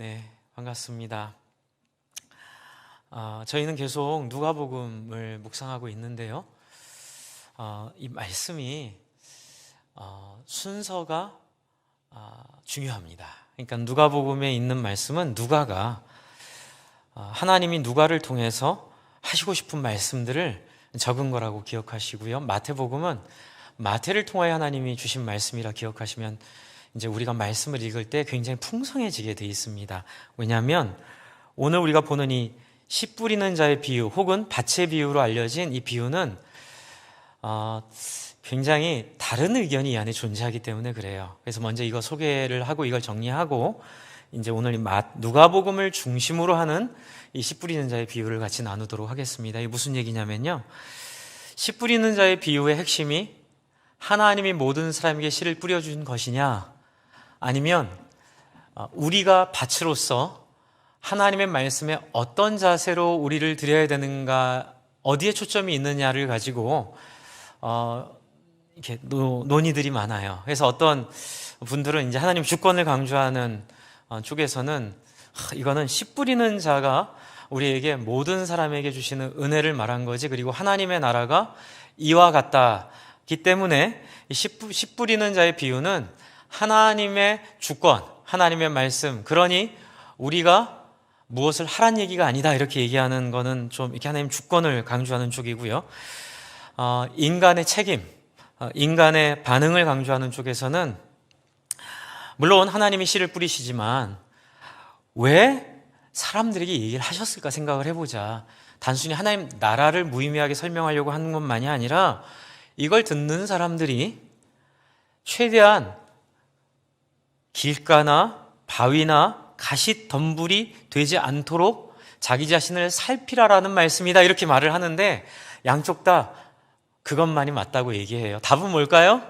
네, 반갑습니다. 저희는 계속 누가복음을 묵상하고 있는데요. 이 말씀이 순서가 중요합니다. 그러니까 누가복음에 있는 말씀은 누가가 하나님이 누가를 통해서 하시고 싶은 말씀들을 적은 거라고 기억하시고요. 마태복음은 마태를 통하여 하나님이 주신 말씀이라 기억하시면 이제 우리가 말씀을 읽을 때 굉장히 풍성해지게 되어 있습니다. 왜냐하면 오늘 우리가 보는 이 씨 뿌리는 자의 비유 혹은 밭의 비유로 알려진 이 비유는 굉장히 다른 의견이 이 안에 존재하기 때문에 그래요. 그래서 먼저 이거 소개를 하고 이걸 정리하고 이제 오늘 누가복음을 중심으로 하는 이 씨 뿌리는 자의 비유를 같이 나누도록 하겠습니다. 이게 무슨 얘기냐면요, 씨 뿌리는 자의 비유의 핵심이 하나님이 모든 사람에게 씨를 뿌려준 것이냐, 아니면 우리가 밭으로서 하나님의 말씀에 어떤 자세로 우리를 드려야 되는가, 어디에 초점이 있느냐를 가지고 이렇게 논의들이 많아요. 그래서 어떤 분들은 이제 하나님 주권을 강조하는 쪽에서는 이거는 씨 뿌리는 자가 우리에게 모든 사람에게 주시는 은혜를 말한 거지, 그리고 하나님의 나라가 이와 같다기 때문에 씨 뿌리는 자의 비유는 하나님의 주권, 하나님의 말씀, 그러니 우리가 무엇을 하란 얘기가 아니다, 이렇게 얘기하는 거는 좀 이렇게 하나님 주권을 강조하는 쪽이고요. 인간의 책임, 인간의 반응을 강조하는 쪽에서는 물론 하나님이 씨를 뿌리시지만 왜 사람들에게 얘기를 하셨을까 생각을 해보자. 단순히 하나님 나라를 무의미하게 설명하려고 하는 것만이 아니라 이걸 듣는 사람들이 최대한 길가나 바위나 가시덤불이 되지 않도록 자기 자신을 살피라라는 말씀이다, 이렇게 말을 하는데 양쪽 다 그것만이 맞다고 얘기해요. 답은 뭘까요?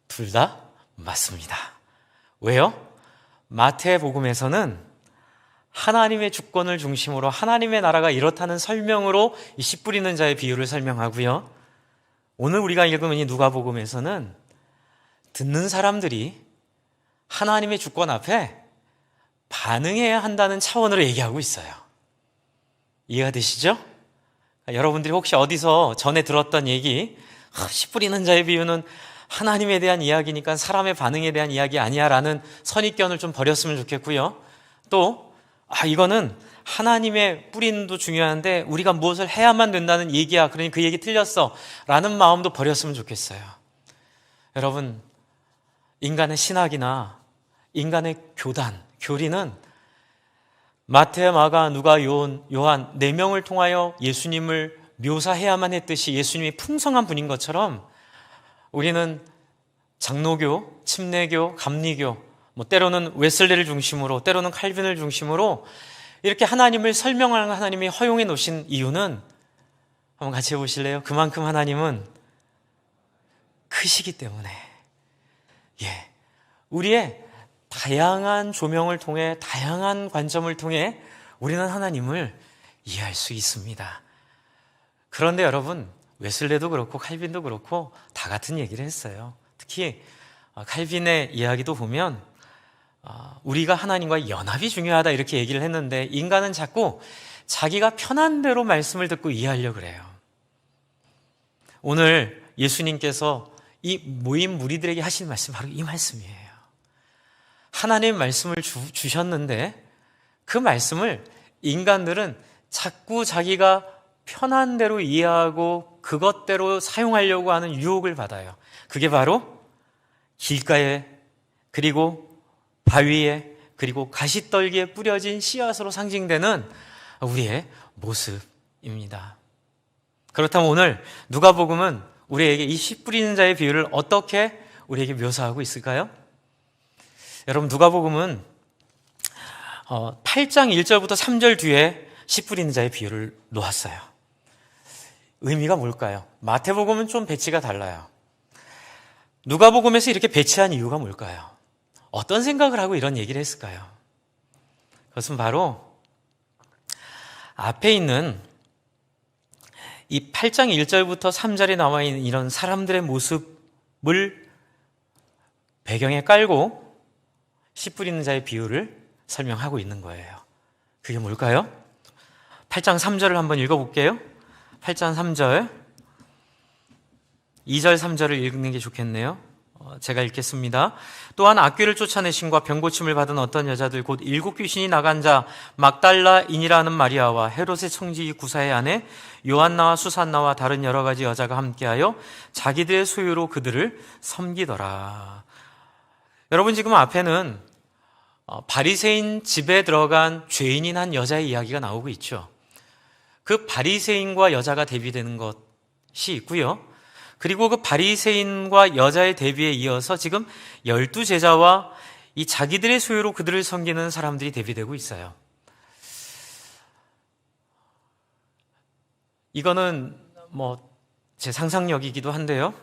둘 다 맞습니다. 왜요? 마태복음에서는 하나님의 주권을 중심으로 하나님의 나라가 이렇다는 설명으로 이 씨 뿌리는 자의 비유를 설명하고요, 오늘 우리가 읽으면 이 누가복음에서는 듣는 사람들이 하나님의 주권 앞에 반응해야 한다는 차원으로 얘기하고 있어요. 이해가 되시죠? 여러분들이 혹시 어디서 전에 들었던 얘기, 씨 뿌리는 자의 비유는 하나님에 대한 이야기니까 사람의 반응에 대한 이야기 아니야 라는 선입견을 좀 버렸으면 좋겠고요. 또 이거는 하나님의 뿌림도 중요한데 우리가 무엇을 해야만 된다는 얘기야, 그러니 그 얘기 틀렸어 라는 마음도 버렸으면 좋겠어요. 여러분, 인간의 신학이나 인간의 교리는 마태, 마가, 누가, 요한 4명을 통하여 예수님을 묘사해야만 했듯이 예수님이 풍성한 분인 것처럼 우리는 장로교, 침례교, 감리교, 때로는 웨슬레를 중심으로, 때로는 칼빈을 중심으로 이렇게 하나님을 설명하는 하나님이 허용해 놓으신 이유는, 한번 같이 해보실래요? 그만큼 하나님은 크시기 때문에. 우리의 다양한 조명을 통해, 다양한 관점을 통해 우리는 하나님을 이해할 수 있습니다. 그런데 여러분, 웨슬레도 그렇고 칼빈도 그렇고 다 같은 얘기를 했어요. 특히 칼빈의 이야기도 보면 우리가 하나님과 연합이 중요하다, 이렇게 얘기를 했는데 인간은 자꾸 자기가 편한 대로 말씀을 듣고 이해하려고 그래요. 오늘 예수님께서 이 모임 무리들에게 하신 말씀, 바로 이 말씀이에요. 하나님의 말씀을 주셨는데 그 말씀을 인간들은 자꾸 자기가 편한 대로 이해하고 그것대로 사용하려고 하는 유혹을 받아요. 그게 바로 길가에, 그리고 바위에, 그리고 가시떨기에 뿌려진 씨앗으로 상징되는 우리의 모습입니다. 그렇다면 오늘 누가복음은 우리에게 이 씨 뿌리는 자의 비유를 어떻게 우리에게 묘사하고 있을까요? 여러분, 누가복음은 8장 1절부터 3절 뒤에 씨 뿌리는 자의 비유를 놓았어요. 의미가 뭘까요? 마태복음은 좀 배치가 달라요. 누가복음에서 이렇게 배치한 이유가 뭘까요? 어떤 생각을 하고 이런 얘기를 했을까요? 그것은 바로 앞에 있는 이 8장 1절부터 3절에 나와 있는 이런 사람들의 모습을 배경에 깔고 씨 뿌리는 자의 비유를 설명하고 있는 거예요. 그게 뭘까요? 8장 3절을 한번 읽어볼게요. 8장 3절, 2절 3절을 읽는 게 좋겠네요. 제가 읽겠습니다. 또한 악귀를 쫓아내심과 병고침을 받은 어떤 여자들 곧 7 귀신이 나간 자 막달라인이라는 마리아와 헤롯의 청지기 구사의 아내 요한나와 수산나와 다른 여러 가지 여자가 함께하여 자기들의 소유로 그들을 섬기더라. 여러분, 지금 앞에는 바리새인 집에 들어간 죄인인 한 여자의 이야기가 나오고 있죠. 그 바리새인과 여자가 대비되는 것이 있고요. 그리고 그 바리새인과 여자의 대비에 이어서 지금 12제자와 이 자기들의 소유로 그들을 섬기는 사람들이 대비되고 있어요. 이거는 제 상상력이기도 한데요.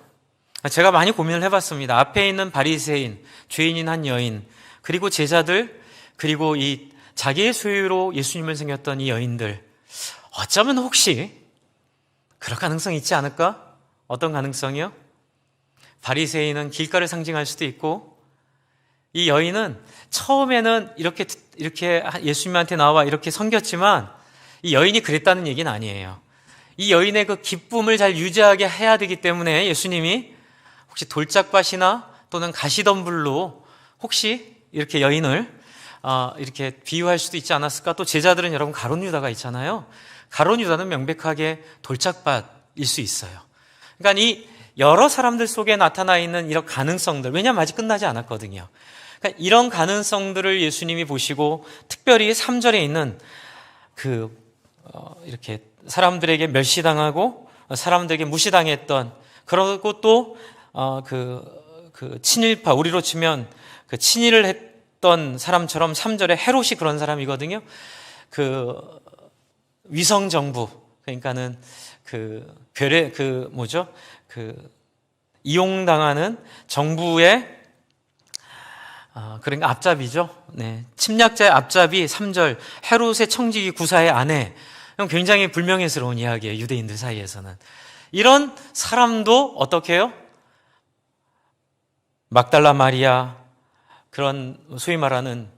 제가 많이 고민을 해봤습니다. 앞에 있는 바리새인, 죄인인 한 여인, 그리고 제자들, 그리고 이 자기의 소유로 예수님을 섬겼던 이 여인들, 어쩌면 혹시 그럴 가능성이 있지 않을까? 어떤 가능성이요? 바리새인은 길가를 상징할 수도 있고, 이 여인은 처음에는 이렇게 예수님한테 나와 이렇게 섬겼지만 이 여인이 그랬다는 얘기는 아니에요. 이 여인의 그 기쁨을 잘 유지하게 해야 되기 때문에 예수님이 혹시 돌짝밭이나 또는 가시덤불로 혹시 이렇게 여인을 이렇게 비유할 수도 있지 않았을까? 또 제자들은 여러분 가룟 유다가 있잖아요. 가룟 유다는 명백하게 돌짝밭일 수 있어요. 그러니까 이 여러 사람들 속에 나타나 있는 이런 가능성들, 왜냐하면 아직 끝나지 않았거든요. 그러니까 이런 가능성들을 예수님이 보시고 특별히 3절에 있는 이렇게 사람들에게 멸시당하고 사람들에게 무시당했던, 그리고 또 친일파, 우리로 치면 그 친일을 했던 사람처럼 3절에 헤롯이 그런 사람이거든요. 위성정부, 그러니까는 이용당하는 정부의 그러니까 앞잡이죠. 네. 침략자의 앞잡이 3절 헤롯의 청지기 구사의 아내. 굉장히 불명예스러운 이야기예요. 유대인들 사이에서는. 이런 사람도 어떻게 해요? 막달라 마리아, 그런 소위 말하는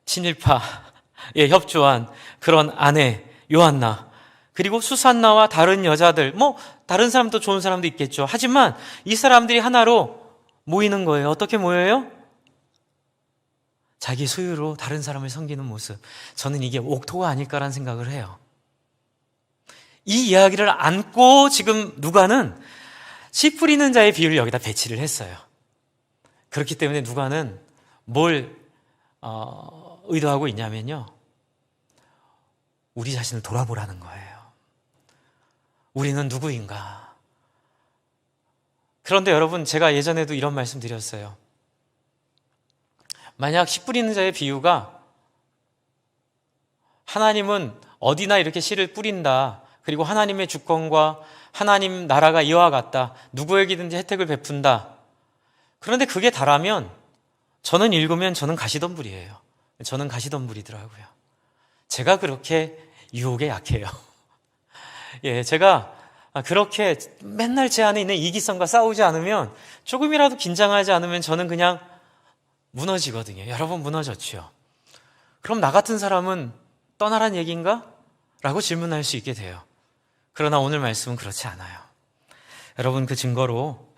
친일파에 협조한 그런 아내 요한나, 그리고 수산나와 다른 여자들, 다른 사람도 좋은 사람도 있겠죠. 하지만 이 사람들이 하나로 모이는 거예요. 어떻게 모여요? 자기 소유로 다른 사람을 섬기는 모습. 저는 이게 옥토가 아닐까라는 생각을 해요. 이 이야기를 안고 지금 누가는 씨 뿌리는 자의 비유를 여기다 배치를 했어요. 그렇기 때문에 누가는 뭘 의도하고 있냐면요, 우리 자신을 돌아보라는 거예요. 우리는 누구인가? 그런데 여러분, 제가 예전에도 이런 말씀 드렸어요. 만약 씨 뿌리는 자의 비유가 하나님은 어디나 이렇게 씨를 뿌린다, 그리고 하나님의 주권과 하나님 나라가 이와 같다, 누구에게든지 혜택을 베푼다, 그런데 그게 다라면 저는 읽으면 저는 가시덤불이에요. 저는 가시덤불이더라고요. 제가 그렇게 유혹에 약해요. 예, 제가 그렇게 맨날 제 안에 있는 이기성과 싸우지 않으면, 조금이라도 긴장하지 않으면 저는 그냥 무너지거든요. 여러분 무너졌죠. 그럼 나 같은 사람은 떠나란 얘기인가? 라고 질문할 수 있게 돼요. 그러나 오늘 말씀은 그렇지 않아요. 여러분, 그 증거로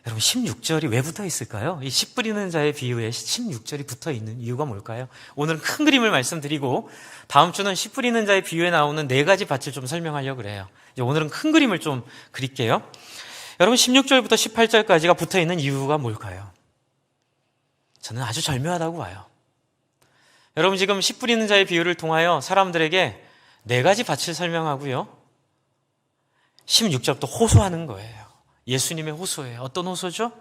여러분 16절이 왜 붙어 있을까요? 이 씨 뿌리는 자의 비유에 16절이 붙어 있는 이유가 뭘까요? 오늘은 큰 그림을 말씀드리고 다음 주는 씨 뿌리는 자의 비유에 나오는 4가지 밭을 좀 설명하려고 그래요. 이제 오늘은 큰 그림을 좀 그릴게요. 여러분 16절부터 18절까지가 붙어 있는 이유가 뭘까요? 저는 아주 절묘하다고 봐요. 여러분, 지금 씨 뿌리는 자의 비유를 통하여 사람들에게 4가지 밭을 설명하고요, 16절부터 호소하는 거예요. 예수님의 호소예요. 어떤 호소죠?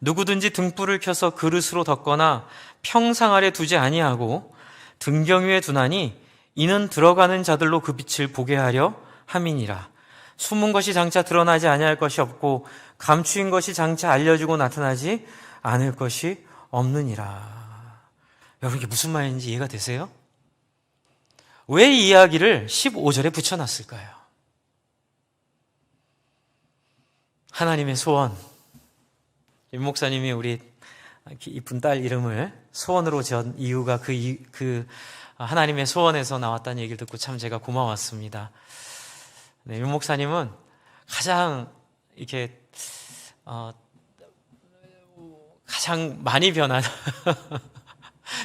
누구든지 등불을 켜서 그릇으로 덮거나 평상 아래 두지 아니하고 등경 위에 두나니 이는 들어가는 자들로 그 빛을 보게 하려 함이니라. 숨은 것이 장차 드러나지 아니할 것이 없고 감추인 것이 장차 알려지고 나타나지 않을 것이 없느니라. 여러분, 이게 무슨 말인지 이해가 되세요? 왜 이 이야기를 15절에 붙여놨을까요? 하나님의 소원. 임 목사님이 우리 이쁜 딸 이름을 소원으로 지은 이유가 그 하나님의 소원에서 나왔다는 얘기를 듣고 참 제가 고마웠습니다. 네, 윤 목사님은 가장 이렇게 가장 많이 변한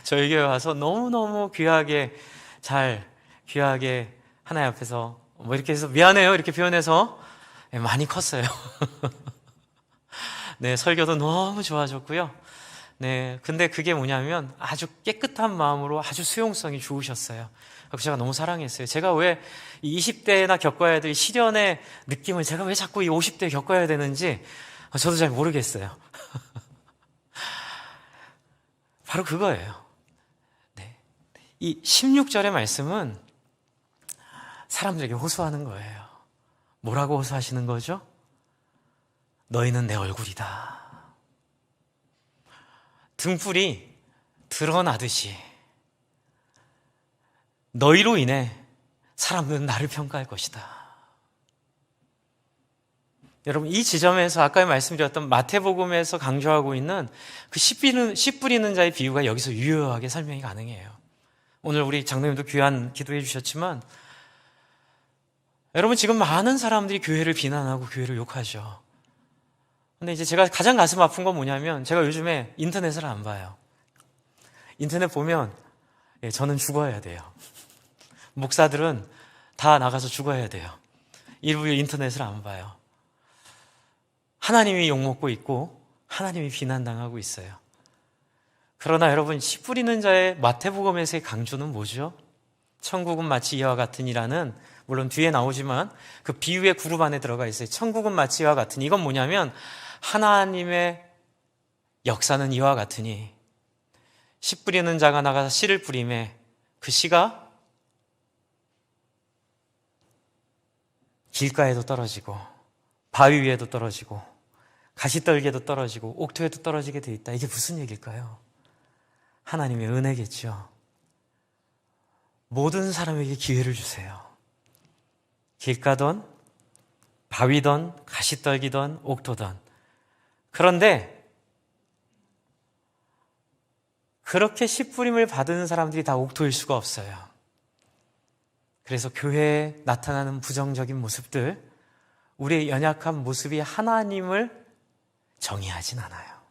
저희 교회 와서 너무너무 귀하게 하나님 앞에서 뭐 이렇게 해서 미안해요 이렇게 표현해서 많이 컸어요. 네, 설교도 너무 좋아졌고요. 네, 근데 그게 뭐냐면 아주 깨끗한 마음으로 아주 수용성이 좋으셨어요. 그래서 제가 너무 사랑했어요. 제가 왜 이 20대나 겪어야 될 시련의 느낌을 제가 왜 자꾸 이 50대에 겪어야 되는지 저도 잘 모르겠어요. 바로 그거예요. 네. 이 16절의 말씀은 사람들에게 호소하는 거예요. 뭐라고 호소하시는 거죠? 너희는 내 얼굴이다. 등불이 드러나듯이 너희로 인해 사람들은 나를 평가할 것이다. 여러분, 이 지점에서 아까 말씀드렸던 마태복음에서 강조하고 있는 그 씨 뿌리는 자의 비유가 여기서 유효하게 설명이 가능해요. 오늘 우리 장로님도 귀한 기도해 주셨지만 여러분, 지금 많은 사람들이 교회를 비난하고 교회를 욕하죠. 근데 이제 제가 가장 가슴 아픈 건 뭐냐면 제가 요즘에 인터넷을 안 봐요. 인터넷 보면 저는 죽어야 돼요. 목사들은 다 나가서 죽어야 돼요. 일부 인터넷을 안 봐요. 하나님이 욕먹고 있고 하나님이 비난당하고 있어요. 그러나 여러분, 씨 뿌리는 자의 마태복음에서의 강조는 뭐죠? 천국은 마치 이와 같으니라는, 물론 뒤에 나오지만 그 비유의 그룹 안에 들어가 있어요. 천국은 마치 이와 같으니, 이건 뭐냐면 하나님의 역사는 이와 같으니 씨 뿌리는 자가 나가서 씨를 뿌리매 그 씨가 길가에도 떨어지고 바위 위에도 떨어지고 가시떨기에도 떨어지고 옥토에도 떨어지게 돼 있다. 이게 무슨 얘기일까요? 하나님의 은혜겠죠. 모든 사람에게 기회를 주세요. 길가든 바위든 가시떨기든 옥토든. 그런데 그렇게 씨 뿌림을 받은 사람들이 다 옥토일 수가 없어요. 그래서 교회에 나타나는 부정적인 모습들, 우리의 연약한 모습이 하나님을 정의하진 않아요.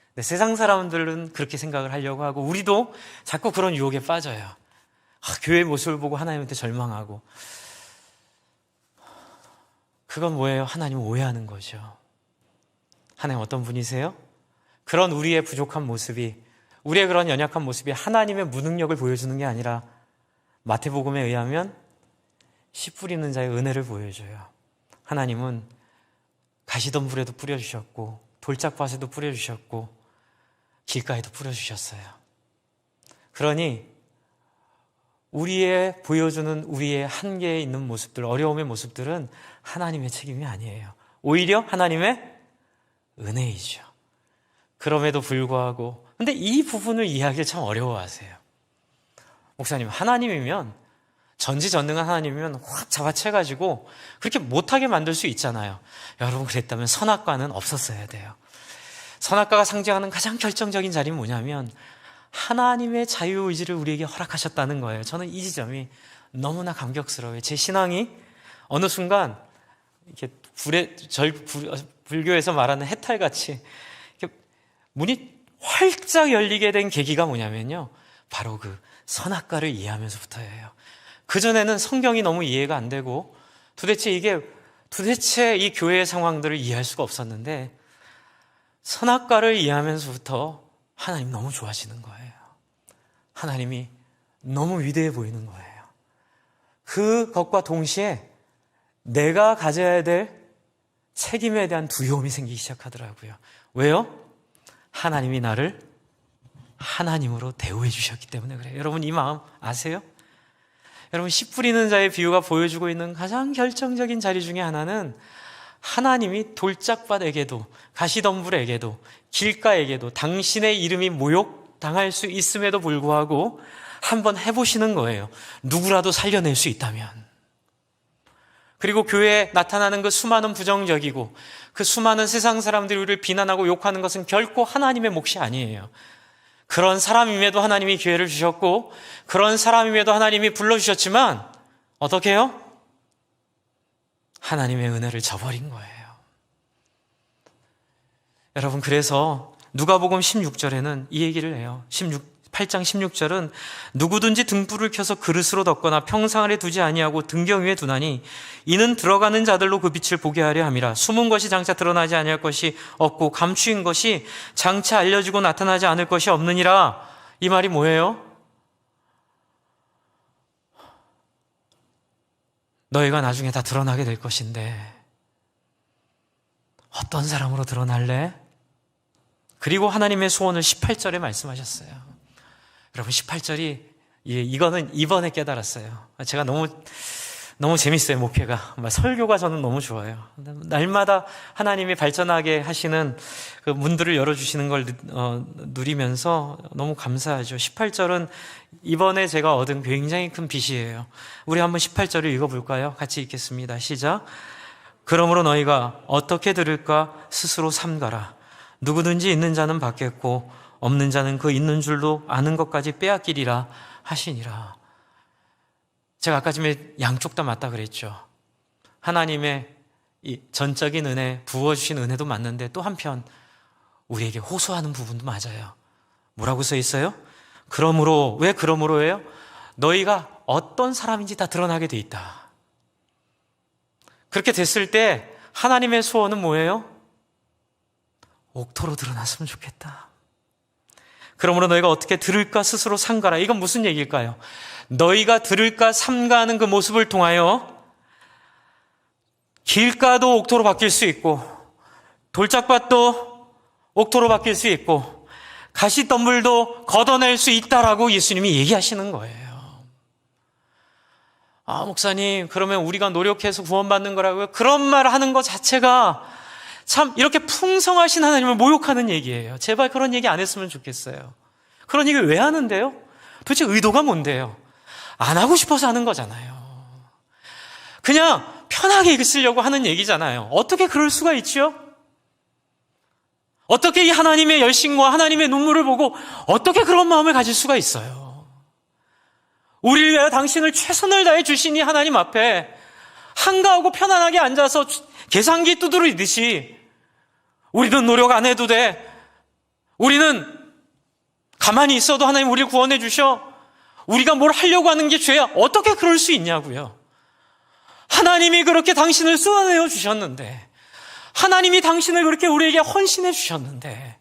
근데 세상 사람들은 그렇게 생각을 하려고 하고 우리도 자꾸 그런 유혹에 빠져요. 교회의 모습을 보고 하나님한테 절망하고. 그건 뭐예요? 하나님을 오해하는 거죠. 하나님 어떤 분이세요? 그런 우리의 부족한 모습이, 우리의 그런 연약한 모습이 하나님의 무능력을 보여주는 게 아니라 마태복음에 의하면 씨 뿌리는 자의 은혜를 보여줘요. 하나님은 가시덤불에도 뿌려주셨고 돌짝밭에도 뿌려주셨고 길가에도 뿌려주셨어요. 그러니 우리의 보여주는 우리의 한계에 있는 모습들, 어려움의 모습들은 하나님의 책임이 아니에요. 오히려 하나님의 은혜이죠. 그럼에도 불구하고, 근데 이 부분을 이해하기 참 어려워하세요. 목사님, 하나님이면, 전지전능한 하나님이면 확 잡아채가지고 그렇게 못하게 만들 수 있잖아요. 여러분, 그랬다면 선악과는 없었어야 돼요. 선악과가 상징하는 가장 결정적인 자리는 뭐냐면 하나님의 자유의지를 우리에게 허락하셨다는 거예요. 저는 이 지점이 너무나 감격스러워요. 제 신앙이 어느 순간 이렇게 불교에서 말하는 해탈같이 이렇게 문이 활짝 열리게 된 계기가 뭐냐면요, 바로 그 선악과를 이해하면서부터예요. 그전에는 성경이 너무 이해가 안 되고 도대체 이 교회의 상황들을 이해할 수가 없었는데 선악과를 이해하면서부터 하나님 너무 좋아하시는 거예요. 하나님이 너무 위대해 보이는 거예요. 그것과 동시에 내가 가져야 될 책임에 대한 두려움이 생기기 시작하더라고요. 왜요? 하나님이 나를 하나님으로 대우해 주셨기 때문에 그래요. 여러분, 이 마음 아세요? 여러분, 씨 뿌리는 자의 비유가 보여주고 있는 가장 결정적인 자리 중에 하나는 하나님이 돌짝밭에게도 가시덤불에게도 길가에게도 당신의 이름이 모욕당할 수 있음에도 불구하고 한번 해보시는 거예요. 누구라도 살려낼 수 있다면. 그리고 교회에 나타나는 그 수많은 부정적이고 그 수많은 세상 사람들이 우리를 비난하고 욕하는 것은 결코 하나님의 몫이 아니에요. 그런 사람임에도 하나님이 기회를 주셨고 그런 사람임에도 하나님이 불러주셨지만 어떻게 해요? 하나님의 은혜를 저버린 거예요. 여러분, 그래서 누가복음 16절에는 이 얘기를 해요. 8장 16절은 누구든지 등불을 켜서 그릇으로 덮거나 평상 아래 두지 아니하고 등경 위에 두나니 이는 들어가는 자들로 그 빛을 보게 하려 함이라. 숨은 것이 장차 드러나지 아니할 것이 없고 감추인 것이 장차 알려지고 나타나지 않을 것이 없느니라. 이 말이 뭐예요? 너희가 나중에 다 드러나게 될 것인데 어떤 사람으로 드러날래? 그리고 하나님의 소원을 18절에 말씀하셨어요. 여러분, 18절이 이거는 이번에 깨달았어요. 제가 너무 재밌어요. 목회가 설교가 저는 너무 좋아요. 날마다 하나님이 발전하게 하시는 그 문들을 열어주시는 걸 누리면서 너무 감사하죠. 18절은 이번에 제가 얻은 굉장히 큰 빛이에요. 우리 한번 18절을 읽어볼까요? 같이 읽겠습니다. 시작. 그러므로 너희가 어떻게 들을까 스스로 삼가라. 누구든지 있는 자는 받겠고 없는 자는 그 있는 줄로 아는 것까지 빼앗기리라 하시니라. 제가 아까 전에 양쪽 다 맞다 그랬죠. 하나님의 이 전적인 은혜, 부어주신 은혜도 맞는데 또 한편 우리에게 호소하는 부분도 맞아요. 뭐라고 써 있어요? 그러므로, 왜 그러므로예요? 너희가 어떤 사람인지 다 드러나게 돼 있다. 그렇게 됐을 때 하나님의 소원은 뭐예요? 옥토로 드러났으면 좋겠다. 그러므로 너희가 어떻게 들을까 스스로 삼가라. 이건 무슨 얘기일까요? 너희가 들을까 삼가하는 그 모습을 통하여 길가도 옥토로 바뀔 수 있고 돌짝밭도 옥토로 바뀔 수 있고 가시덤불도 걷어낼 수 있다라고 예수님이 얘기하시는 거예요. 아, 목사님, 그러면 우리가 노력해서 구원받는 거라고요? 그런 말 하는 것 자체가 참 이렇게 풍성하신 하나님을 모욕하는 얘기예요. 제발 그런 얘기 안 했으면 좋겠어요. 그런 얘기 왜 하는데요? 도대체 의도가 뭔데요? 안 하고 싶어서 하는 거잖아요. 그냥 편하게 있으려고 하는 얘기잖아요. 어떻게 그럴 수가 있죠? 어떻게 이 하나님의 열심과 하나님의 눈물을 보고 어떻게 그런 마음을 가질 수가 있어요? 우리를 위하여 당신을 최선을 다해 주신 이 하나님 앞에 한가하고 편안하게 앉아서 계산기 두드리듯이 우리는 노력 안 해도 돼. 우리는 가만히 있어도 하나님 우리를 구원해 주셔. 우리가 뭘 하려고 하는 게 죄야. 어떻게 그럴 수 있냐고요. 하나님이 그렇게 당신을 쏘아내어 주셨는데, 하나님이 당신을 그렇게 우리에게 헌신해 주셨는데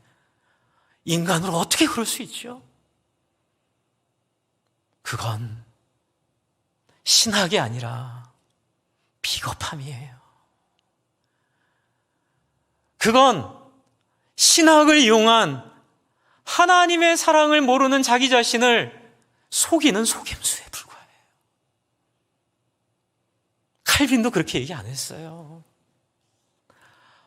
인간으로 어떻게 그럴 수 있죠? 그건 신학이 아니라 비겁함이에요. 그건 신학을 이용한 하나님의 사랑을 모르는 자기 자신을 속이는 속임수에 불과해요. 칼빈도 그렇게 얘기 안 했어요.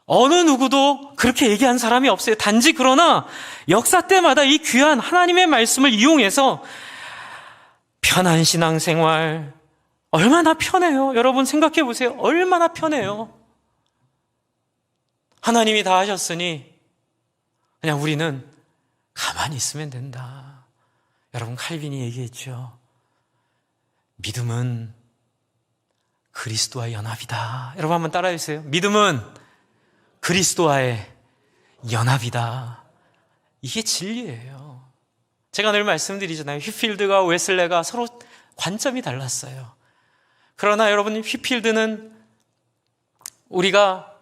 어느 누구도 그렇게 얘기한 사람이 없어요. 단지 그러나 역사 때마다 이 귀한 하나님의 말씀을 이용해서 편한 신앙생활, 얼마나 편해요. 여러분 생각해 보세요. 얼마나 편해요. 하나님이 다 하셨으니 그냥 우리는 가만히 있으면 된다. 여러분, 칼빈이 얘기했죠. 믿음은 그리스도와의 연합이다. 여러분 한번 따라해 주세요. 믿음은 그리스도와의 연합이다. 이게 진리예요. 제가 늘 말씀드리잖아요. 휘필드가 웨슬레가 서로 관점이 달랐어요. 그러나 여러분, 휘필드는 우리가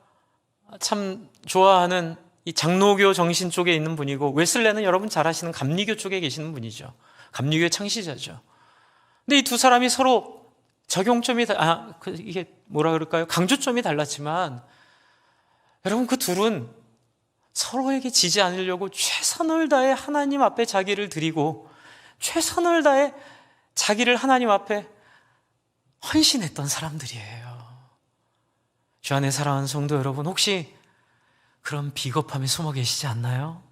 참 좋아하는 이 장로교 정신 쪽에 있는 분이고, 웨슬레는 여러분 잘 아시는 감리교 쪽에 계시는 분이죠. 감리교의 창시자죠. 근데 이 두 사람이 서로 적용점이 이게 뭐라 그럴까요? 강조점이 달랐지만 여러분, 그 둘은 서로에게 지지 않으려고 최선을 다해 하나님 앞에 자기를 드리고 최선을 다해 자기를 하나님 앞에 헌신했던 사람들이에요. 주 안에 사랑하는 성도 여러분, 혹시 그런 비겁함에 숨어 계시지 않나요?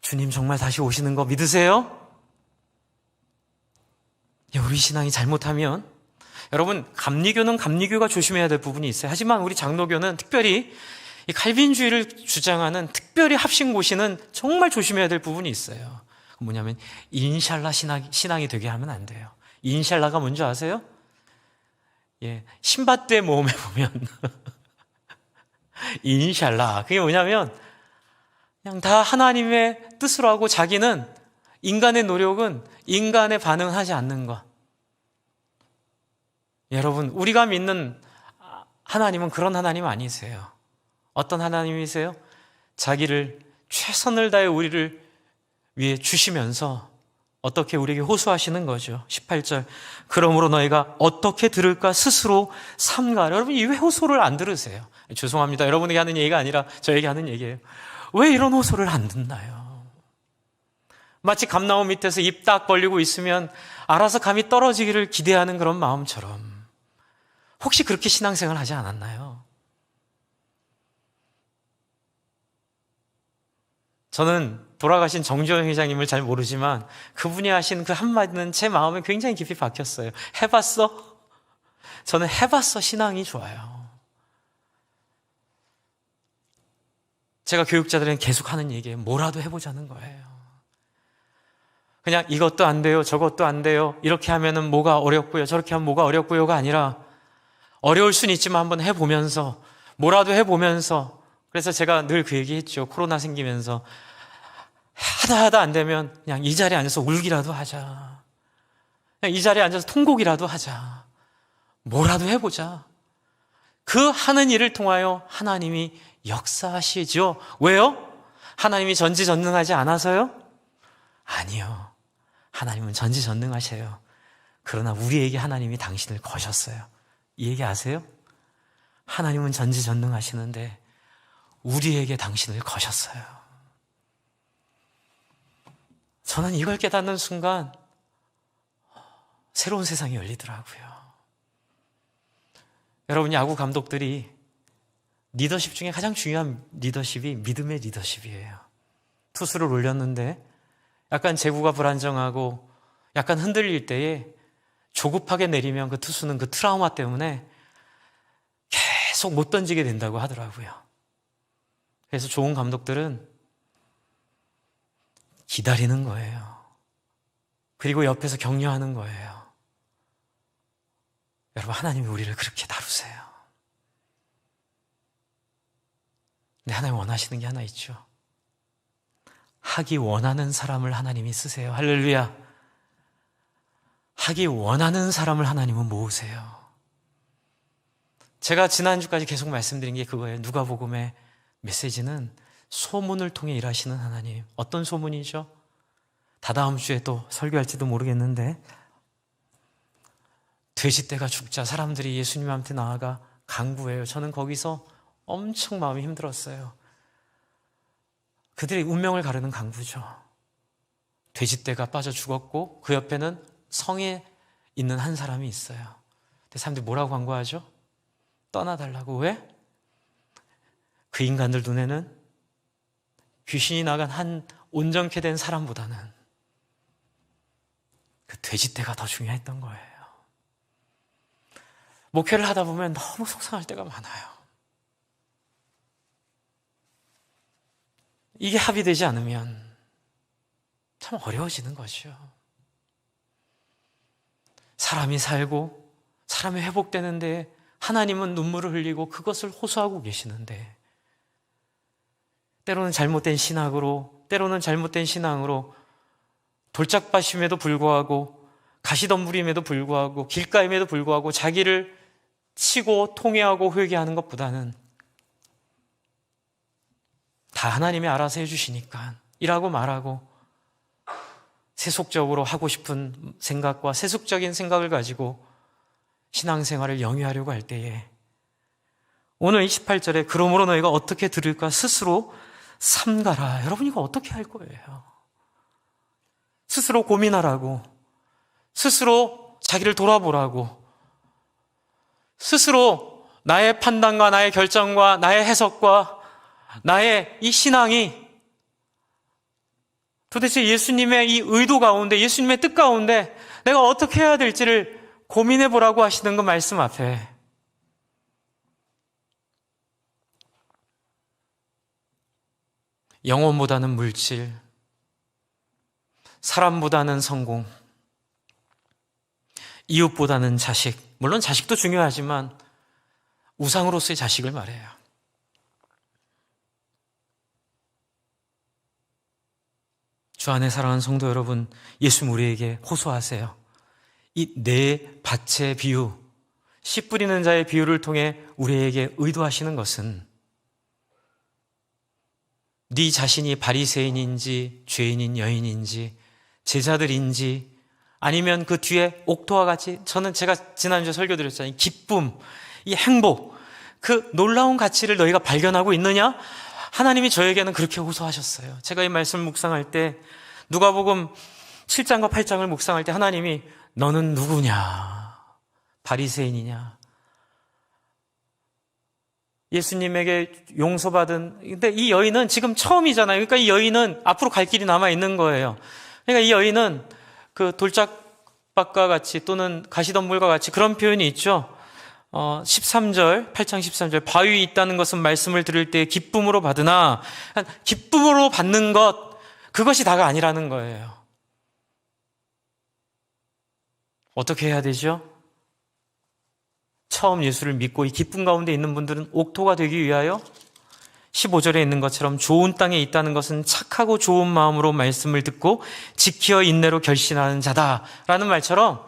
주님 정말 다시 오시는 거 믿으세요? 우리 신앙이 잘못하면, 여러분, 감리교는 감리교가 조심해야 될 부분이 있어요. 하지만 우리 장로교는 특별히 이 칼빈주의를 주장하는 특별히 합신고시는 정말 조심해야 될 부분이 있어요. 뭐냐면 인샬라 신앙이 되게 하면 안 돼요. 인샬라가 뭔지 아세요? 신밧드의 모험에 보면 인샬라, 그게 뭐냐면 그냥 다 하나님의 뜻으로 하고 자기는 인간의 노력은 인간의 반응하지 않는 것. 여러분, 우리가 믿는 하나님은 그런 하나님 아니세요. 어떤 하나님이세요? 자기를 최선을 다해 우리를 위해 주시면서 어떻게 우리에게 호소하시는 거죠. 18절, 그러므로 너희가 어떻게 들을까 스스로 삼가라. 여러분, 이 왜 호소를 안 들으세요? 죄송합니다. 여러분에게 하는 얘기가 아니라 저에게 하는 얘기예요. 왜 이런 호소를 안 듣나요? 마치 감나무 밑에서 입 딱 벌리고 있으면 알아서 감이 떨어지기를 기대하는 그런 마음처럼, 혹시 그렇게 신앙생활 하지 않았나요? 저는 돌아가신 정주영 회장님을 잘 모르지만 그분이 하신 그 한마디는 제 마음에 굉장히 깊이 박혔어요. 해봤어? 저는 해봤어 신앙이 좋아요. 제가 교육자들은 계속 하는 얘기예요. 뭐라도 해보자는 거예요. 그냥 이것도 안 돼요, 저것도 안 돼요, 이렇게 하면은 뭐가 어렵고요, 저렇게 하면 뭐가 어렵고요가 아니라, 어려울 수는 있지만 한번 해보면서, 뭐라도 해보면서. 그래서 제가 늘 그 얘기했죠. 코로나 생기면서 하다 안 되면 그냥 이 자리에 앉아서 울기라도 하자. 그냥 이 자리에 앉아서 통곡이라도 하자. 뭐라도 해보자. 그 하는 일을 통하여 하나님이 역사하시죠. 왜요? 하나님이 전지전능하지 않아서요? 아니요. 하나님은 전지전능하셔요. 그러나 우리에게 하나님이 당신을 거셨어요. 이 얘기 아세요? 하나님은 전지전능하시는데 우리에게 당신을 거셨어요. 저는 이걸 깨닫는 순간 새로운 세상이 열리더라고요. 여러분, 야구 감독들이 리더십 중에 가장 중요한 리더십이 믿음의 리더십이에요. 투수를 올렸는데 약간 제구가 불안정하고 약간 흔들릴 때에 조급하게 내리면 그 투수는 그 트라우마 때문에 계속 못 던지게 된다고 하더라고요. 그래서 좋은 감독들은 기다리는 거예요. 그리고 옆에서 격려하는 거예요. 여러분, 하나님이 우리를 그렇게 다루세요. 근데 하나님 원하시는 게 하나 있죠. 하기 원하는 사람을 하나님이 쓰세요. 할렐루야. 하기 원하는 사람을 하나님은 모으세요. 제가 지난주까지 계속 말씀드린 게 그거예요. 누가복음의 메시지는 소문을 통해 일하시는 하나님. 어떤 소문이죠? 다다음 주에 또 설교할지도 모르겠는데, 돼지떼가 죽자 사람들이 예수님한테 나아가 간구해요. 저는 거기서 엄청 마음이 힘들었어요. 그들의 운명을 가르는 간구죠. 돼지떼가 빠져 죽었고 그 옆에는 성에 있는 한 사람이 있어요. 근데 사람들이 뭐라고 간구하죠? 떠나달라고. 왜? 그 인간들 눈에는 귀신이 나간 한 온전케 된 사람보다는 그 돼지떼가 더 중요했던 거예요. 목회를 하다 보면 너무 속상할 때가 많아요. 이게 합의되지 않으면 참 어려워지는 거죠. 사람이 살고 사람이 회복되는데 하나님은 눈물을 흘리고 그것을 호소하고 계시는데, 때로는 잘못된 신학으로, 때로는 잘못된 신앙으로 돌짝밭임에도 불구하고 가시덤불임에도 불구하고 길가임에도 불구하고 자기를 치고 통회하고 회개하는 것보다는 다 하나님이 알아서 해주시니까 이라고 말하고 세속적으로 하고 싶은 생각과 세속적인 생각을 가지고 신앙생활을 영위하려고 할 때에, 오늘 28절에 그러므로 너희가 어떻게 들을까 스스로 삼가라. 여러분, 이거 어떻게 할 거예요? 스스로 고민하라고, 스스로 자기를 돌아보라고, 스스로 나의 판단과 나의 결정과 나의 해석과 나의 이 신앙이 도대체 예수님의 이 의도 가운데, 예수님의 뜻 가운데 내가 어떻게 해야 될지를 고민해 보라고 하시는 그 말씀 앞에 영혼보다는 물질, 사람보다는 성공, 이웃보다는 자식, 물론 자식도 중요하지만 우상으로서의 자식을 말해요. 주 안에 사랑하는 성도 여러분, 예수님 우리에게 호소하세요. 이 네 밭의 비유, 씨 뿌리는 자의 비유를 통해 우리에게 의도하시는 것은 네 자신이 바리새인인지 죄인인 여인인지 제자들인지 아니면 그 뒤에 옥토와 같이, 저는 제가 지난주에 설교드렸잖아요. 기쁨, 이 행복, 그 놀라운 가치를 너희가 발견하고 있느냐? 하나님이 저에게는 그렇게 호소하셨어요. 제가 이 말씀을 묵상할 때, 누가복음 7장과 8장을 묵상할 때 하나님이 너는 누구냐? 바리새인이냐? 예수님에게 용서받은, 근데 이 여인은 지금 처음이잖아요. 그러니까 이 여인은 앞으로 갈 길이 남아 있는 거예요. 그러니까 이 여인은 그 돌짝밭과 같이 또는 가시덤불과 같이 그런 표현이 있죠. 13절, 8장 13절, 바위에 있다는 것은 말씀을 들을 때 기쁨으로 받으나, 기쁨으로 받는 것, 그것이 다가 아니라는 거예요. 어떻게 해야 되죠? 처음 예수를 믿고 이 기쁨 가운데 있는 분들은 옥토가 되기 위하여 15절에 있는 것처럼 좋은 땅에 있다는 것은 착하고 좋은 마음으로 말씀을 듣고 지켜 인내로 결신하는 자다라는 말처럼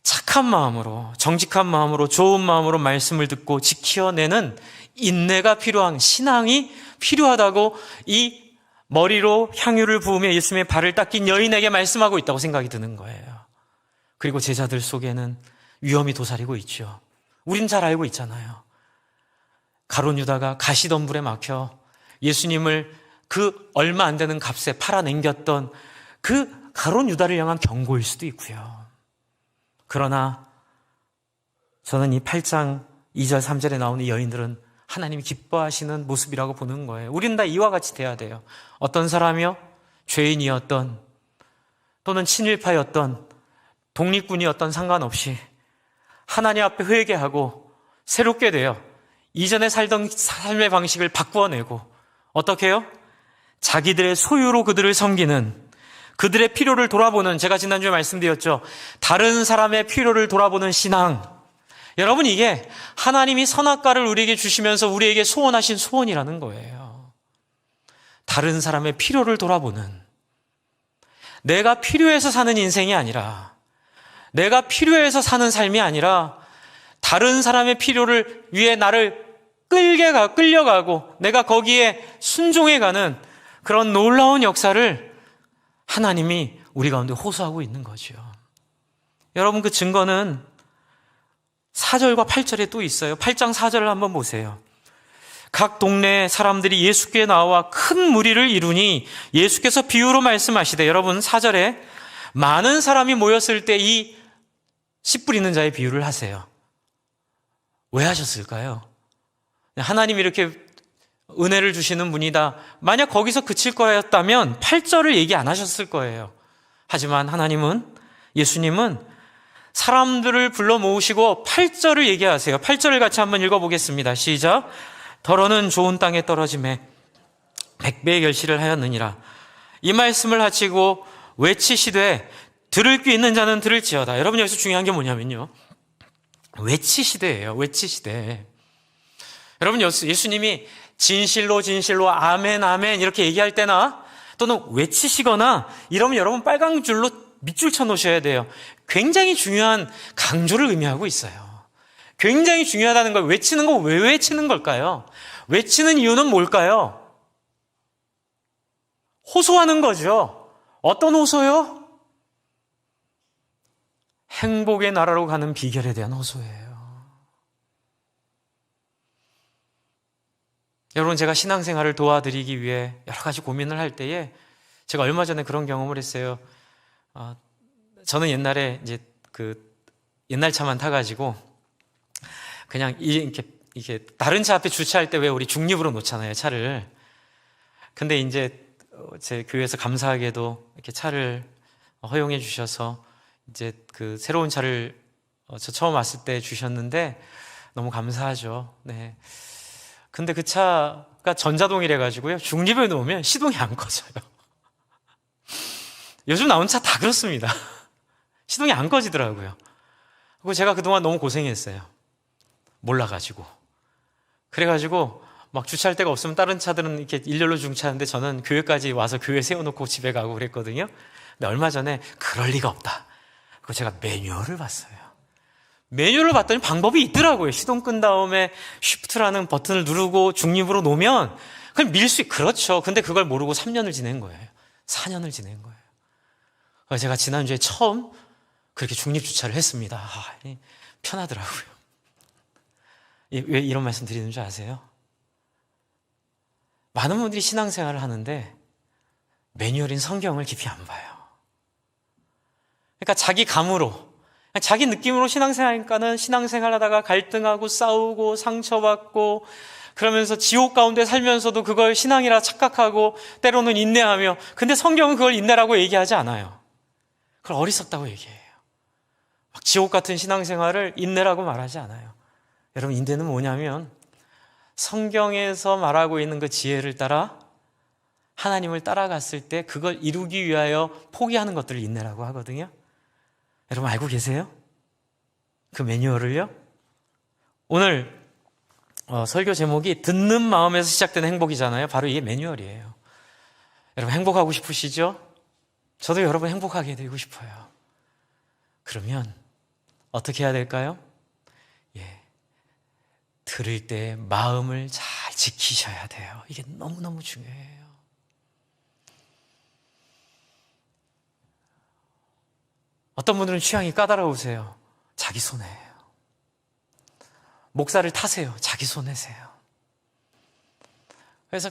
착한 마음으로, 정직한 마음으로, 좋은 마음으로 말씀을 듣고 지켜내는 인내가 필요한, 신앙이 필요하다고 이 머리로 향유를 부으며 예수님의 발을 닦인 여인에게 말씀하고 있다고 생각이 드는 거예요. 그리고 제자들 속에는 위험이 도사리고 있죠. 우린 잘 알고 있잖아요. 가룟 유다가 가시덤불에 막혀 예수님을 그 얼마 안 되는 값에 팔아넘겼던 그 가룟 유다를 향한 경고일 수도 있고요. 그러나 저는 이 8장 2절 3절에 나오는 이 여인들은 하나님이 기뻐하시는 모습이라고 보는 거예요. 우리는 다 이와 같이 돼야 돼요. 어떤 사람이요? 죄인이었던 또는 친일파였던 독립군이었던 상관없이 하나님 앞에 회개하고 새롭게 되어 이전에 살던 삶의 방식을 바꾸어내고 어떻게 해요? 자기들의 소유로 그들을 섬기는, 그들의 필요를 돌아보는, 제가 지난주에 말씀드렸죠. 다른 사람의 필요를 돌아보는 신앙. 여러분, 이게 하나님이 선악과를 우리에게 주시면서 우리에게 소원하신 소원이라는 거예요. 다른 사람의 필요를 돌아보는, 내가 필요해서 사는 인생이 아니라, 내가 필요해서 사는 삶이 아니라 다른 사람의 필요를 위해 나를 끌려가고 내가 거기에 순종해가는 그런 놀라운 역사를 하나님이 우리 가운데 호소하고 있는 거죠. 여러분, 그 증거는 4절과 8절에 또 있어요. 8장 4절을 한번 보세요. 각 동네 사람들이 예수께 나와 큰 무리를 이루니 예수께서 비유로 말씀하시되, 여러분 4절에 많은 사람이 모였을 때 이 씨 뿌리는 자의 비유를 하세요. 왜 하셨을까요? 하나님이 이렇게 은혜를 주시는 분이다. 만약 거기서 그칠 거였다면 8절을 얘기 안 하셨을 거예요. 하지만 하나님은, 예수님은 사람들을 불러 모으시고 8절을 얘기하세요. 8절을 같이 한번 읽어보겠습니다. 시작. 더러는 좋은 땅에 떨어짐에 100배의 결실을 하였느니라. 이 말씀을 하시고 외치시되 들을 귀 있는 자는 들을지어다. 여러분, 여기서 중요한 게 뭐냐면요, 외치시되예요. 외치시되. 여러분, 예수님이 진실로 진실로 아멘 아멘 이렇게 얘기할 때나 또는 외치시거나 이러면 여러분 빨간 줄로 밑줄 쳐 놓으셔야 돼요. 굉장히 중요한 강조를 의미하고 있어요. 굉장히 중요하다는 걸, 외치는 거 왜 외치는 걸까요? 외치는 이유는 뭘까요? 호소하는 거죠. 어떤 호소요? 행복의 나라로 가는 비결에 대한 호소예요. 여러분, 제가 신앙생활을 도와드리기 위해 여러 가지 고민을 할 때에 제가 얼마 전에 그런 경험을 했어요. 저는 옛날에 이제 옛날 차만 타가지고 그냥 이렇게 다른 차 앞에 주차할 때 왜 우리 중립으로 놓잖아요, 차를. 근데 이제 제 교회에서 감사하게도 이렇게 차를 허용해 주셔서 이제 그 새로운 차를 저 처음 왔을 때 주셨는데 너무 감사하죠. 네. 근데 그 차가 전자동이래 가지고요. 중립에 놓으면 시동이 안 꺼져요. 요즘 나온 차 다 그렇습니다. 시동이 안 꺼지더라고요. 그리고 제가 그동안 너무 고생했어요. 몰라가지고. 그래가지고 막 주차할 데가 없으면 다른 차들은 이렇게 일렬로 주차하는데 저는 교회까지 와서 교회 세워놓고 집에 가고 그랬거든요. 근데 얼마 전에 그럴 리가 없다. 그리고 제가 매뉴얼을 봤어요. 매뉴얼을 봤더니 방법이 있더라고요. 시동 끈 다음에 쉬프트라는 버튼을 누르고 중립으로 놓으면 그냥 밀 수, 그렇죠. 근데 그걸 모르고 3년을 지낸 거예요. 4년을 지낸 거예요. 그래서 제가 지난주에 처음 그렇게 중립 주차를 했습니다. 편하더라고요. 왜 이런 말씀 드리는 줄 아세요? 많은 분들이 신앙생활을 하는데 매뉴얼인 성경을 깊이 안 봐요. 그러니까 자기 감으로, 자기 느낌으로 신앙생활하니까는 신앙생활 하다가 갈등하고 싸우고 상처받고 그러면서 지옥 가운데 살면서도 그걸 신앙이라 착각하고 때로는 인내하며, 근데 성경은 그걸 인내라고 얘기하지 않아요. 그걸 어리석다고 얘기해요. 막 지옥 같은 신앙생활을 인내라고 말하지 않아요. 여러분, 인내는 뭐냐면 성경에서 말하고 있는 그 지혜를 따라 하나님을 따라갔을 때 그걸 이루기 위하여 포기하는 것들을 인내라고 하거든요. 여러분 알고 계세요? 그 매뉴얼을요? 오늘 설교 제목이 듣는 마음에서 시작되는 행복이잖아요. 바로 이게 매뉴얼이에요. 여러분 행복하고 싶으시죠? 저도 여러분 행복하게 되고 싶어요. 그러면 어떻게 해야 될까요? 들을 때 마음을 잘 지키셔야 돼요. 이게 너무너무 중요해요. 어떤 분들은 취향이 까다로우세요. 자기 손해예요. 목살을 타세요. 자기 손해세요. 그래서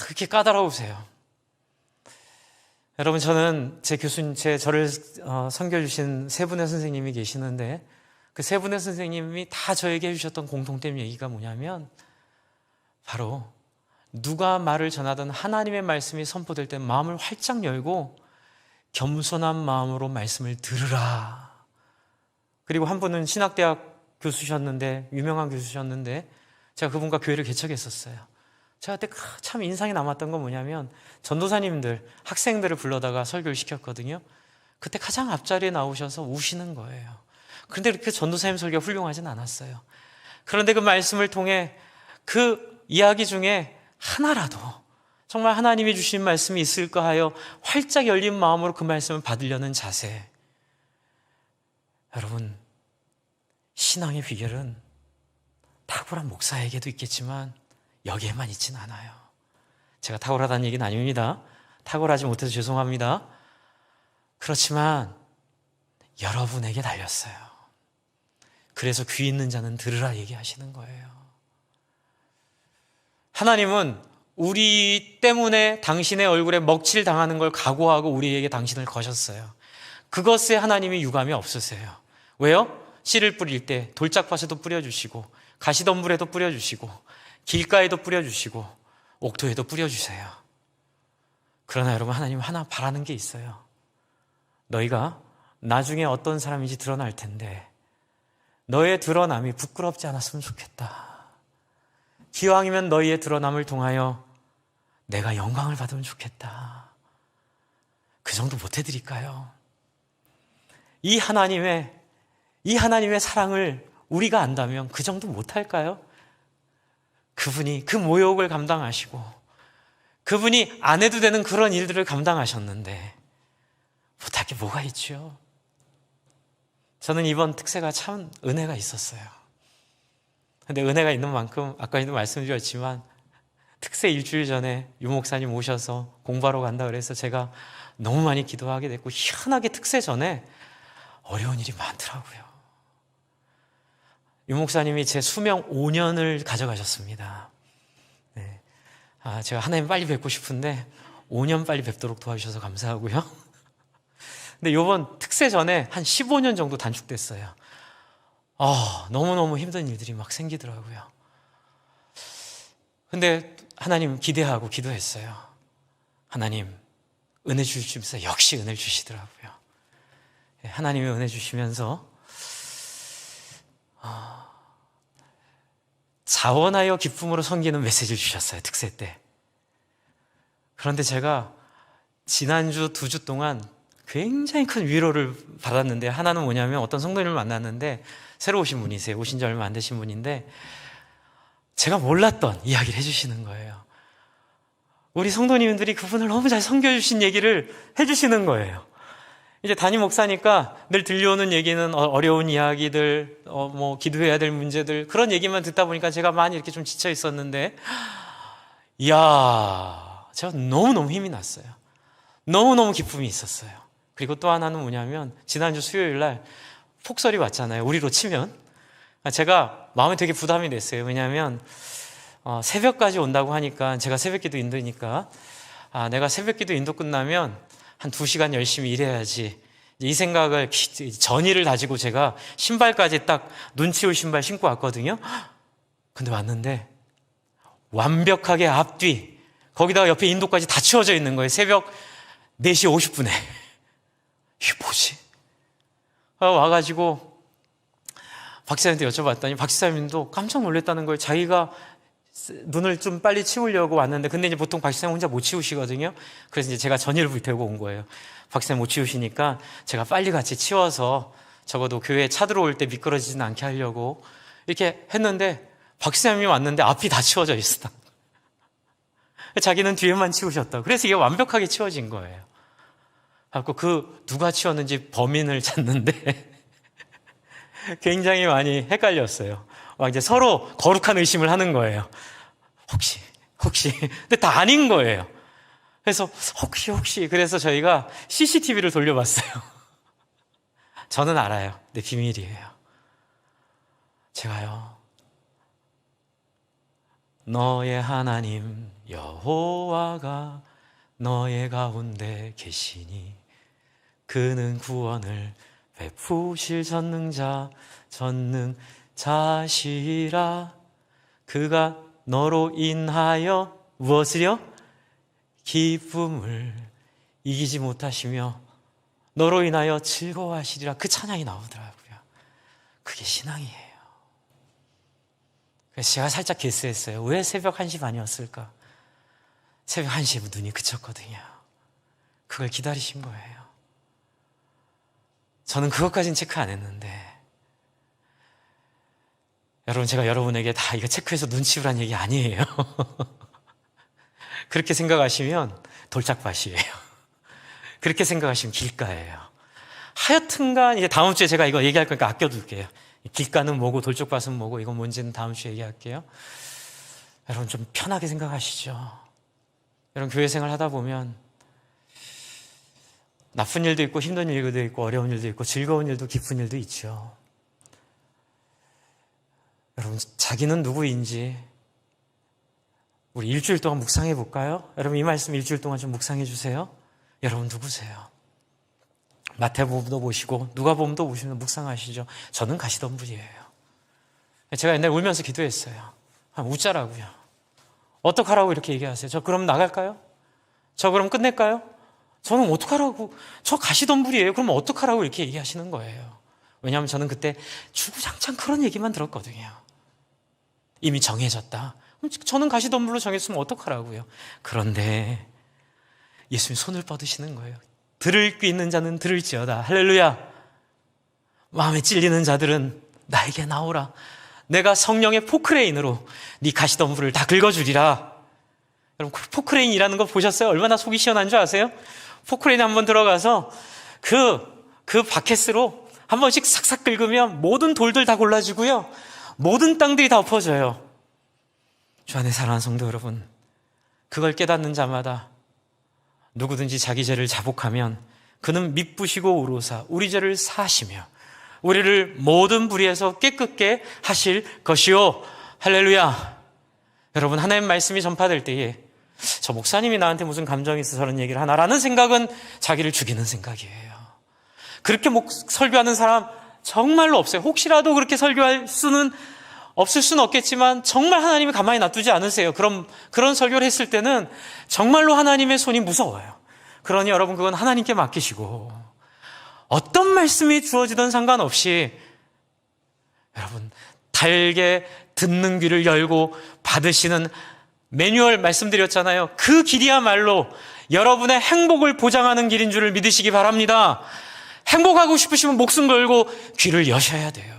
그렇게 까다로우세요. 여러분, 저는 제 교수님, 저를 섬겨주신 세 분의 선생님이 계시는데 그 세 분의 선생님이 다 저에게 해주셨던 공통된 얘기가 뭐냐면 바로 누가 말을 전하든 하나님의 말씀이 선포될 때 마음을 활짝 열고 겸손한 마음으로 말씀을 들으라. 그리고 한 분은 신학대학 교수셨는데, 유명한 교수셨는데 제가 그분과 교회를 개척했었어요. 제가 그때 참 인상이 남았던 건 뭐냐면 전도사님들, 학생들을 불러다가 설교를 시켰거든요. 그때 가장 앞자리에 나오셔서 우시는 거예요. 그런데 그렇게 전도사님 설교가 훌륭하진 않았어요. 그런데 그 말씀을 통해 그 이야기 중에 하나라도 정말 하나님이 주신 말씀이 있을까 하여 활짝 열린 마음으로 그 말씀을 받으려는 자세. 여러분, 신앙의 비결은 탁월한 목사에게도 있겠지만 여기에만 있진 않아요. 제가 탁월하다는 얘기는 아닙니다. 탁월하지 못해서 죄송합니다. 그렇지만 여러분에게 달렸어요. 그래서 귀 있는 자는 들으라 얘기하시는 거예요. 하나님은 우리 때문에 당신의 얼굴에 먹칠 당하는 걸 각오하고 우리에게 당신을 거셨어요. 그것에 하나님이 유감이 없으세요. 왜요? 씨를 뿌릴 때 돌짝밭에도 뿌려주시고 가시덤불에도 뿌려주시고 길가에도 뿌려주시고 옥토에도 뿌려주세요. 그러나 여러분, 하나님은 하나 바라는 게 있어요. 너희가 나중에 어떤 사람인지 드러날 텐데 너의 드러남이 부끄럽지 않았으면 좋겠다. 기왕이면 너희의 드러남을 통하여 내가 영광을 받으면 좋겠다. 그 정도 못해드릴까요? 이 하나님의 사랑을 우리가 안다면 그 정도 못할까요? 그분이 그 모욕을 감당하시고 그분이 안 해도 되는 그런 일들을 감당하셨는데 못할 게 뭐가 있죠? 저는 이번 특세가 참 은혜가 있었어요. 근데 은혜가 있는 만큼 아까도 말씀드렸지만 특세 일주일 전에 유 목사님 오셔서 공부하러 간다 그래서 제가 너무 많이 기도하게 됐고, 희한하게 특세 전에 어려운 일이 많더라고요. 유 목사님이 제 수명 5년을 가져가셨습니다. 네. 제가 하나님 빨리 뵙고 싶은데 5년 빨리 뵙도록 도와주셔서 감사하고요. 근데 이번 특세 전에 한 15년 정도 단축됐어요. 너무너무 힘든 일들이 막 생기더라고요. 근데 하나님 기대하고 기도했어요. 하나님 은혜 주시면서 역시 은혜를 주시더라고요. 하나님의 은혜 주시면서 자원하여 기쁨으로 섬기는 메시지를 주셨어요. 특세 때. 그런데 제가 지난주 2주 동안 굉장히 큰 위로를 받았는데, 하나는 뭐냐면 어떤 성도님을 만났는데 새로 오신 분이세요. 오신 지 얼마 안 되신 분인데 제가 몰랐던 이야기를 해주시는 거예요. 우리 성도님들이 그분을 너무 잘 섬겨주신 얘기를 해주시는 거예요. 이제 담임 목사니까 늘 들려오는 얘기는 어려운 이야기들, 기도해야 될 문제들, 그런 얘기만 듣다 보니까 제가 많이 이렇게 좀 지쳐 있었는데, 이야, 제가 너무너무 힘이 났어요. 너무너무 기쁨이 있었어요. 그리고 또 하나는 뭐냐면, 지난주 수요일 날 폭설이 왔잖아요. 우리로 치면. 제가 마음에 되게 부담이 됐어요. 왜냐하면, 새벽까지 온다고 하니까, 제가 새벽기도 인도니까, 내가 새벽기도 인도 끝나면 한 2시간 열심히 일해야지. 이 생각을, 전의를 다지고 제가 신발까지 딱 눈치 올 신발 신고 왔거든요. 근데 왔는데 완벽하게 앞뒤, 거기다가 옆에 인도까지 다 치워져 있는 거예요. 새벽 4시 50분에. 이게 뭐지? 와가지고 박지사님한테 여쭤봤더니 박지사님도 깜짝 놀랐다는 거예요. 자기가 눈을 좀 빨리 치우려고 왔는데, 근데 이제 보통 박지사님 혼자 못 치우시거든요. 그래서 이제 제가 전의를 불태우고 온 거예요. 박지사님 못 치우시니까 제가 빨리 같이 치워서 적어도 교회에 차 들어올 때 미끄러지진 않게 하려고 이렇게 했는데, 박지사님이 왔는데 앞이 다 치워져 있어. 자기는 뒤에만 치우셨다. 그래서 이게 완벽하게 치워진 거예요. 그래서 누가 치웠는지 범인을 찾는데 굉장히 많이 헷갈렸어요. 이제 서로 거룩한 의심을 하는 거예요. 혹시. 근데 다 아닌 거예요. 그래서 혹시. 그래서 저희가 CCTV를 돌려봤어요. 저는 알아요. 근데 비밀이에요. 제가요, 너의 하나님 여호와가 너의 가운데 계시니 그는 구원을 베푸실 전능자시라. 그가 너로 인하여 무엇을요? 기쁨을 이기지 못하시며 너로 인하여 즐거워하시리라. 그 찬양이 나오더라고요. 그게 신앙이에요. 그래서 제가 살짝 개스했어요. 왜 새벽 1시 반이었을까? 새벽 1시에 눈이 그쳤거든요. 그걸 기다리신 거예요. 저는 그것까지는 체크 안 했는데, 여러분, 제가 여러분에게 다 이거 체크해서 눈 치우란 얘기 아니에요. 그렇게 생각하시면 돌짝밭이에요. 그렇게 생각하시면 길가예요. 하여튼간 이제 다음 주에 제가 이거 얘기할 거니까 아껴둘게요. 길가는 뭐고 돌짝밭은 뭐고 이건 뭔지는 다음 주에 얘기할게요. 여러분 좀 편하게 생각하시죠. 여러분 교회 생활 하다 보면 나쁜 일도 있고 힘든 일도 있고 어려운 일도 있고 즐거운 일도 기쁜 일도 있죠. 여러분 자기는 누구인지 우리 일주일 동안 묵상해 볼까요? 여러분 이 말씀 일주일 동안 좀 묵상해 주세요. 여러분 누구세요? 마태복음도 보시고 누가복음도 보시면 묵상하시죠. 저는 가시덤불이에요. 제가 옛날에 울면서 기도했어요. 웃자라고요. 어떡하라고 이렇게 얘기하세요? 저 그럼 나갈까요? 저 그럼 끝낼까요? 저는 어떡하라고? 저 가시덤불이에요. 그럼 어떡하라고 이렇게 얘기하시는 거예요. 왜냐하면 저는 그때 주구장창 그런 얘기만 들었거든요. 이미 정해졌다. 저는 가시덤불로 정했으면 어떡하라고요? 그런데 예수님 손을 뻗으시는 거예요. 들을 귀 있는 자는 들을지어다. 할렐루야. 마음에 찔리는 자들은 나에게 나오라. 내가 성령의 포크레인으로 네 가시덤불을 다 긁어주리라. 여러분 포크레인 일하는 거 보셨어요? 얼마나 속이 시원한 줄 아세요? 포크레인 한번 들어가서 그 바켓으로 한 번씩 싹싹 긁으면 모든 돌들 다 골라지고요. 모든 땅들이 다 엎어져요. 주 안에 사랑하는 성도 여러분, 그걸 깨닫는 자마다 누구든지 자기 죄를 자복하면 그는 미쁘시고 우로사 우리 죄를 사하시며 우리를 모든 불의에서 깨끗게 하실 것이요. 할렐루야. 여러분 하나님 말씀이 전파될 때에 저 목사님이 나한테 무슨 감정이 있어서 저런 얘기를 하나라는 생각은 자기를 죽이는 생각이에요. 그렇게 설교하는 사람 정말로 없어요. 혹시라도 그렇게 설교할 수는 없을 수는 없겠지만 정말 하나님이 가만히 놔두지 않으세요. 그런 설교를 했을 때는 정말로 하나님의 손이 무서워요. 그러니 여러분 그건 하나님께 맡기시고 어떤 말씀이 주어지든 상관없이 여러분 달게 듣는 귀를 열고 받으시는 매뉴얼 말씀드렸잖아요. 그 길이야말로 여러분의 행복을 보장하는 길인 줄을 믿으시기 바랍니다. 행복하고 싶으시면 목숨 걸고 귀를 여셔야 돼요.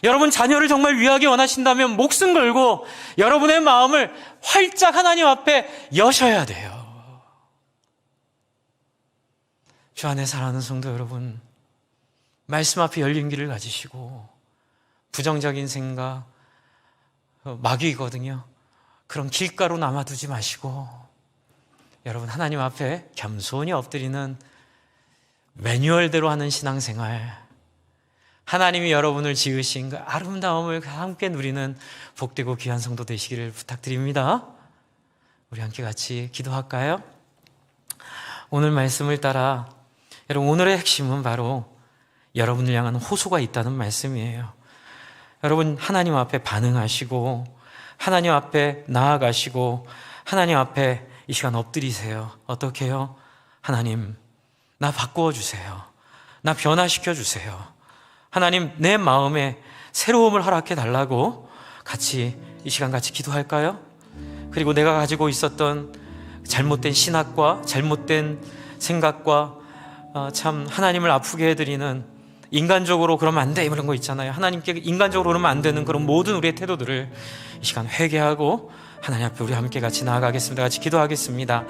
여러분 자녀를 정말 위하게 원하신다면 목숨 걸고 여러분의 마음을 활짝 하나님 앞에 여셔야 돼요. 주 안에 사랑하는 성도 여러분, 말씀 앞에 열린 길을 가지시고 부정적인 생각, 마귀거든요. 그런 길가로 남아두지 마시고 여러분 하나님 앞에 겸손히 엎드리는 매뉴얼대로 하는 신앙생활, 하나님이 여러분을 지으신 그 아름다움을 함께 누리는 복되고 귀한 성도 되시기를 부탁드립니다. 우리 함께 같이 기도할까요? 오늘 말씀을 따라 여러분 오늘의 핵심은 바로 여러분을 향한 호소가 있다는 말씀이에요. 여러분 하나님 앞에 반응하시고 하나님 앞에 나아가시고 하나님 앞에 이 시간 엎드리세요. 어떻게 해요? 하나님 나 바꾸어 주세요. 나 변화시켜 주세요. 하나님 내 마음에 새로움을 허락해 달라고 같이 이 시간 같이 기도할까요? 그리고 내가 가지고 있었던 잘못된 신학과 잘못된 생각과 참 하나님을 아프게 해드리는 인간적으로 그러면 안 돼 이런 거 있잖아요. 하나님께 인간적으로 그러면 안 되는 그런 모든 우리의 태도들을 이 시간 회개하고 하나님 앞에 우리 함께 같이 나아가겠습니다. 같이 기도하겠습니다.